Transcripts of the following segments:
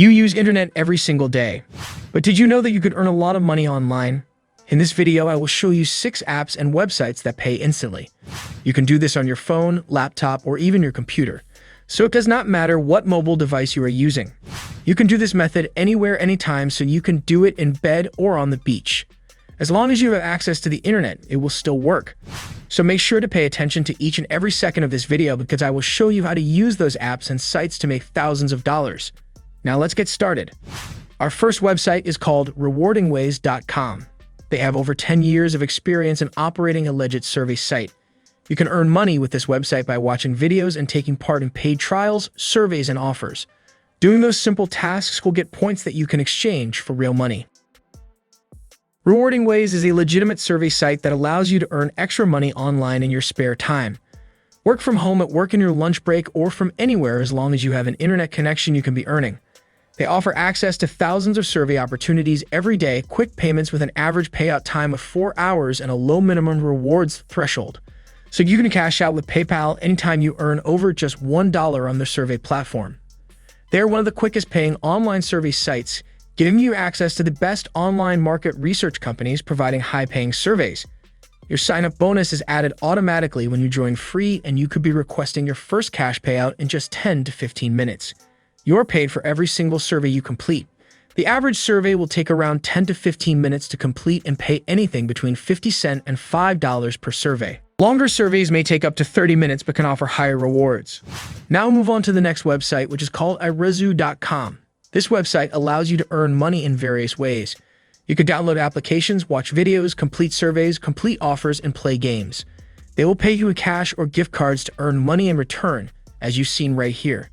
You use internet every single day. But did you know that you could earn a lot of money online? In this video, I will show you 6 apps and websites that pay instantly. You can do this on your phone, laptop, or even your computer. So it does not matter what mobile device you are using. You can do this method anywhere, anytime, so you can do it in bed or on the beach. As long as you have access to the internet, it will still work. So make sure to pay attention to each and every second of this video because I will show you how to use those apps and sites to make thousands of dollars. Now let's get started. Our first website is called Rewardingways.com. They have over 10 years of experience in operating a legit survey site. You can earn money with this website by watching videos and taking part in paid trials, surveys, and offers. Doing those simple tasks will get points that you can exchange for real money. Rewardingways is a legitimate survey site that allows you to earn extra money online in your spare time. Work from home, at work, in your lunch break, or from anywhere. As long as you have an internet connection, you can be earning. They offer access to thousands of survey opportunities every day, quick payments with an average payout time of 4 hours and a low minimum rewards threshold. So you can cash out with PayPal anytime you earn over just $1 on their survey platform. They are one of the quickest paying online survey sites, giving you access to the best online market research companies providing high-paying surveys. Your sign-up bonus is added automatically when you join free, and you could be requesting your first cash payout in just 10 to 15 minutes. You're paid for every single survey you complete. The average survey will take around 10 to 15 minutes to complete and pay anything between 50 cents and $5 per survey. Longer surveys may take up to 30 minutes but can offer higher rewards. Now move on to the next website, which is called iRezu.com. This website allows you to earn money in various ways. You can download applications, watch videos, complete surveys, complete offers, and play games. They will pay you in cash or gift cards to earn money in return, as you've seen right here.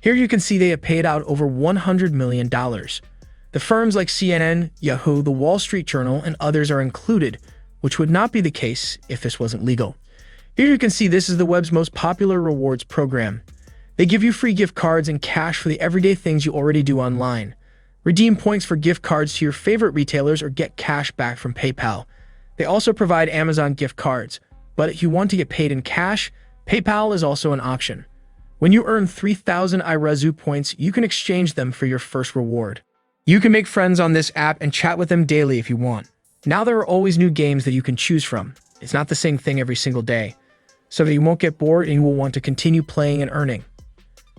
Here you can see they have paid out over $100 million. The firms like CNN, Yahoo, The Wall Street Journal, and others are included, which would not be the case if this wasn't legal. Here you can see this is the web's most popular rewards program. They give you free gift cards and cash for the everyday things you already do online. Redeem points for gift cards to your favorite retailers or get cash back from PayPal. They also provide Amazon gift cards, but if you want to get paid in cash, PayPal is also an option. When you earn 3,000 iRezu points, you can exchange them for your first reward. You can make friends on this app and chat with them daily if you want. Now there are always new games that you can choose from. It's not the same thing every single day, so that you won't get bored and you will want to continue playing and earning.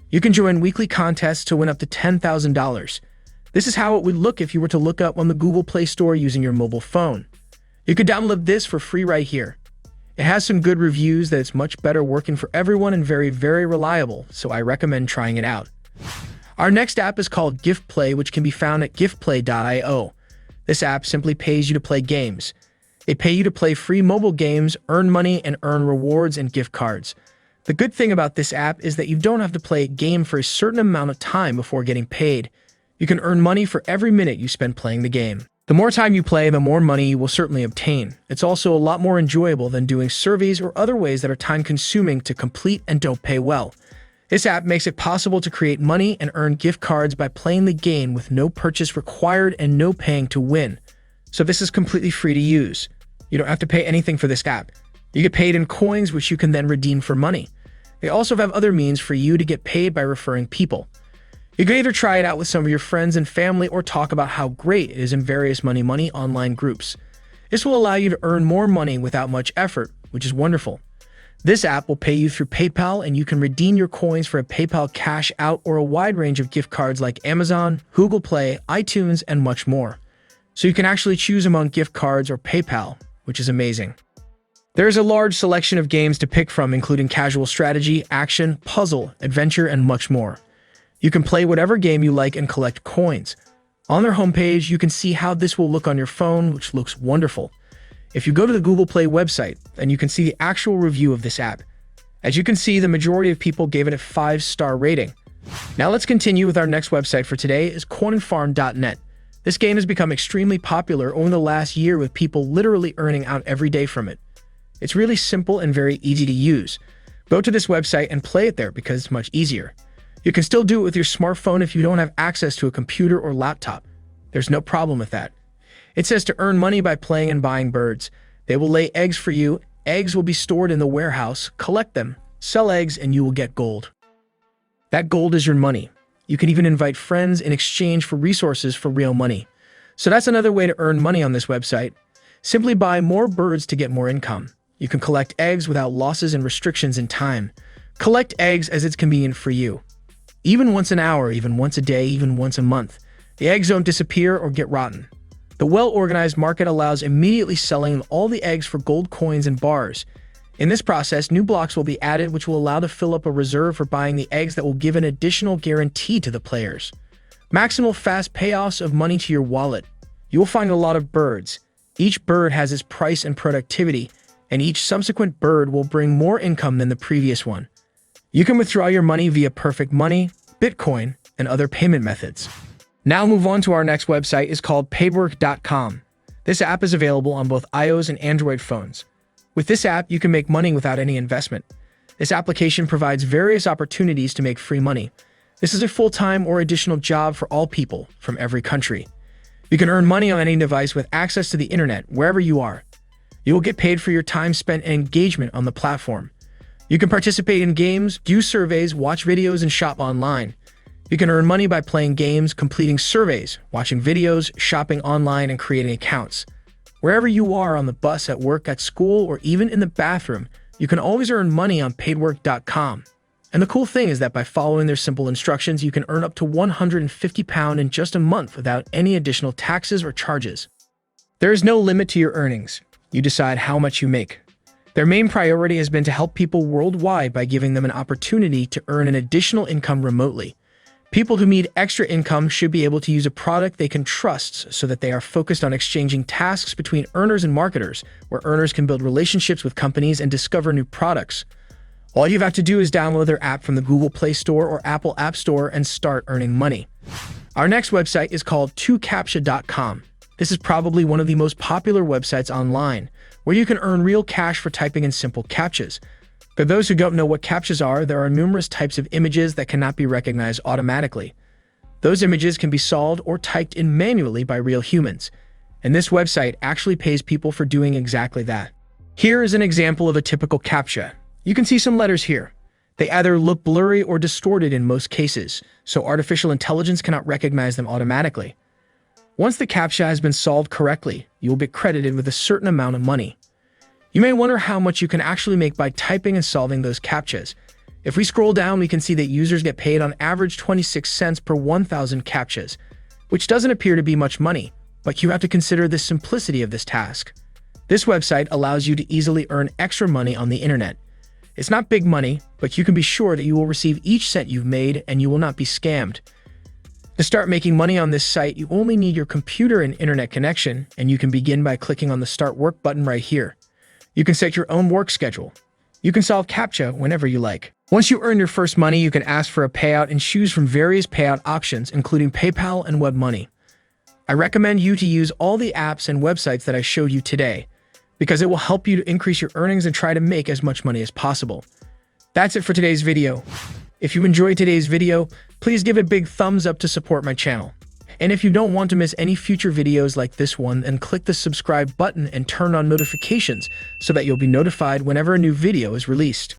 You can join weekly contests to win up to $10,000. This is how it would look if you were to look up on the Google Play Store using your mobile phone. You could download this for free right here. It has some good reviews that it's much better working for everyone and very, very reliable, so I recommend trying it out. Our next app is called GIFPlay, which can be found at GIFPlay.io. This app simply pays you to play games. They pay you to play free mobile games, earn money, and earn rewards and gift cards. The good thing about this app is that you don't have to play a game for a certain amount of time before getting paid. You can earn money for every minute you spend playing the game. The more time you play, the more money you will certainly obtain. It's also a lot more enjoyable than doing surveys or other ways that are time-consuming to complete and don't pay well. This app makes it possible to create money and earn gift cards by playing the game with no purchase required and no paying to win. So this is completely free to use. You don't have to pay anything for this app. You get paid in coins, which you can then redeem for money. They also have other means for you to get paid by referring people. You can either try it out with some of your friends and family or talk about how great it is in various money online groups. This will allow you to earn more money without much effort, which is wonderful. This app will pay you through PayPal, and you can redeem your coins for a PayPal cash out or a wide range of gift cards like Amazon, Google Play, iTunes, and much more. So you can actually choose among gift cards or PayPal, which is amazing. There is a large selection of games to pick from, including casual strategy, action, puzzle, adventure, and much more. You can play whatever game you like and collect coins. On their homepage, you can see how this will look on your phone, which looks wonderful. If you go to the Google Play website, then you can see the actual review of this app. As you can see, the majority of people gave it a 5-star rating. Now let's continue with our next website for today is coinandfarm.net. This game has become extremely popular over the last year with people literally earning out every day from it. It's really simple and very easy to use. Go to this website and play it there because it's much easier. You can still do it with your smartphone if you don't have access to a computer or laptop. There's no problem with that. It says to earn money by playing and buying birds. They will lay eggs for you. Eggs will be stored in the warehouse. Collect them, sell eggs, and you will get gold. That gold is your money. You can even invite friends in exchange for resources for real money. So that's another way to earn money on this website. Simply buy more birds to get more income. You can collect eggs without losses and restrictions in time. Collect eggs as it's convenient for you. Even once an hour, even once a day, even once a month. The eggs don't disappear or get rotten. The well-organized market allows immediately selling all the eggs for gold coins and bars. In this process, new blocks will be added which will allow to fill up a reserve for buying the eggs that will give an additional guarantee to the players. Maximal fast payoffs of money to your wallet. You will find a lot of birds. Each bird has its price and productivity, and each subsequent bird will bring more income than the previous one. You can withdraw your money via Perfect Money, Bitcoin, and other payment methods. Now move on to our next website is called Paywork.com. This app is available on both iOS and Android phones. With this app, you can make money without any investment. This application provides various opportunities to make free money. This is a full-time or additional job for all people from every country. You can earn money on any device with access to the internet wherever you are. You will get paid for your time spent and engagement on the platform. You can participate in games, do surveys, watch videos, and shop online. You can earn money by playing games, completing surveys, watching videos, shopping online, and creating accounts. Wherever you are, on the bus, at work, at school, or even in the bathroom, you can always earn money on Paywork.com. And the cool thing is that by following their simple instructions, you can earn up to £150 in just a month without any additional taxes or charges. There is no limit to your earnings. You decide how much you make. Their main priority has been to help people worldwide by giving them an opportunity to earn an additional income remotely. People who need extra income should be able to use a product they can trust so that they are focused on exchanging tasks between earners and marketers, where earners can build relationships with companies and discover new products. All you have to do is download their app from the Google Play Store or Apple App Store and start earning money. Our next website is called ToCaptcha.com. This is probably one of the most popular websites online, where you can earn real cash for typing in simple captchas. For those who don't know what captchas are, there are numerous types of images that cannot be recognized automatically. Those images can be solved or typed in manually by real humans, and this website actually pays people for doing exactly that. Here is an example of a typical captcha. You can see some letters here. They either look blurry or distorted in most cases, so artificial intelligence cannot recognize them automatically. Once the captcha has been solved correctly, you will be credited with a certain amount of money. You may wonder how much you can actually make by typing and solving those captchas. If we scroll down, we can see that users get paid on average 26 cents per 1,000 captchas, which doesn't appear to be much money, but you have to consider the simplicity of this task. This website allows you to easily earn extra money on the internet. It's not big money, but you can be sure that you will receive each cent you've made and you will not be scammed. To start making money on this site, you only need your computer and internet connection, and you can begin by clicking on the Start Work button right here. You can set your own work schedule. You can solve CAPTCHA whenever you like. Once you earn your first money, you can ask for a payout and choose from various payout options, including PayPal and WebMoney. I recommend you to use all the apps and websites that I showed you today, because it will help you to increase your earnings and try to make as much money as possible. That's it for today's video. If you enjoyed today's video, please give a big thumbs up to support my channel. And if you don't want to miss any future videos like this one, then click the subscribe button and turn on notifications so that you'll be notified whenever a new video is released.